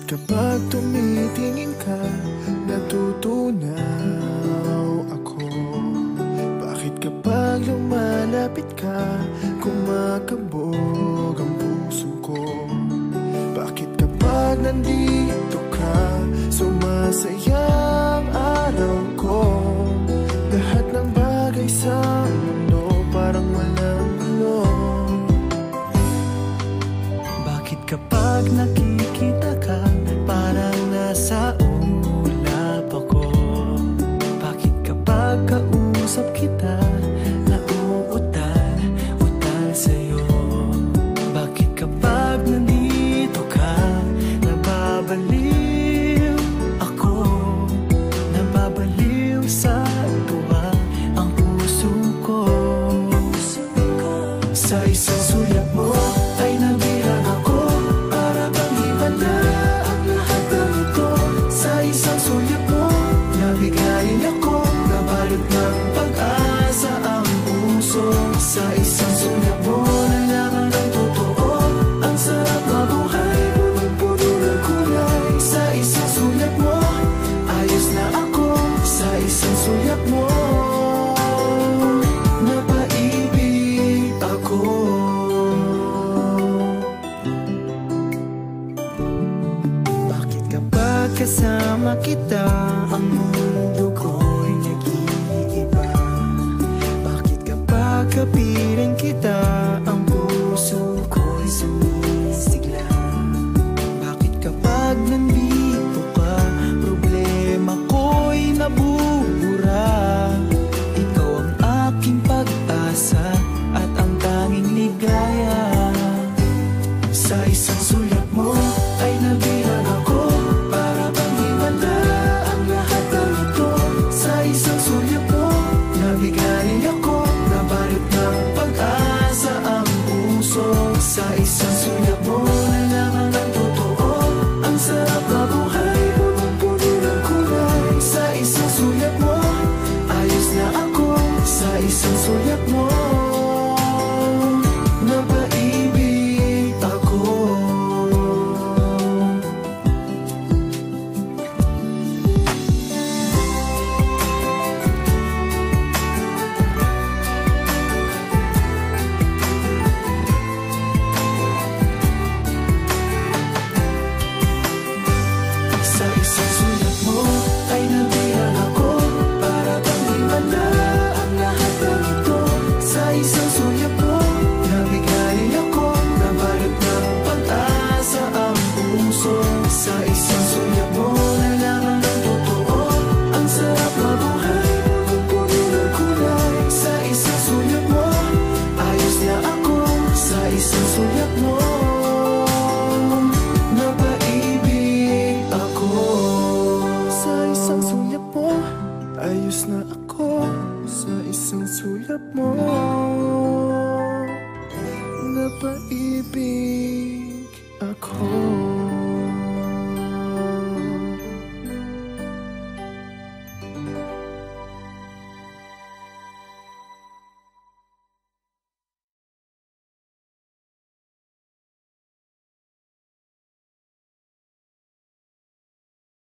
Kapag tumitingin ka, natutunaw ako. Bakit kapag lumalapit ka, kumakabog ang puso ko? Bakit kapag nandito ka, sumasaya ang araw ko? Lahat ng bagay sa mundo parang walang gulo. Bakit kapag nakikita ka, parang nasa ulap ako? Bakit kapag kausap kita, nauutal sa'yo? Bakit kapag nandito ka, nababaliw ako? Nababaliw sa tuwa ang puso ko. Sa isang sulat mo ay nabihan ako, para bang himala ang lahat ng ito. Sa isang sulat mo, nabigayin ako, nabalot ng pag-asa ang puso. Sa isang sulat mo, nalaman ng totoo, ang sarap mabuhay, punong-puno ng kulay. Sa isang sulat mo, ayos na ako. Sa isang sulat mo, napaibig ako. Kasama kita, ang mundo ko'y nag-iiba. Bakit kapag kapiling kita, ang puso ko'y sumisigla? Bakit kapag nandito ka, problema ko'y nabubura? Ikaw ang aking pag-asa at ang tanging ligaya. Sa isang sulat mo ay nabihan ako, para bang himala ang lahat ng ito. Sa isang sulat mo, nabigayin ako, nabalot ng pag-asa ang puso. Sa isang sulat mo, nalaman ng totoo, ang sarap na buhay, punong-puno ng kulay. Sa isang sulat mo, ayos na ako. Sa isang sulat mo, napaibig ako. Sa isang sulat mo ay nabihan ako, para bang himala ang lahat ng ito. Sa isang sulat mo, nabigayin ako, nabalot ng pag-asa ang puso. Sa isang sulat mo, nalaman ng totoo, ang sarap mabuhay, punong-puno ng kulay. Sa isang sulat mo, ayos na ako. Sa isang sulat mo, napaibig ako. Sa isang sulat mo, ayos na ako. Sa isang sulat mo, napaibig ako.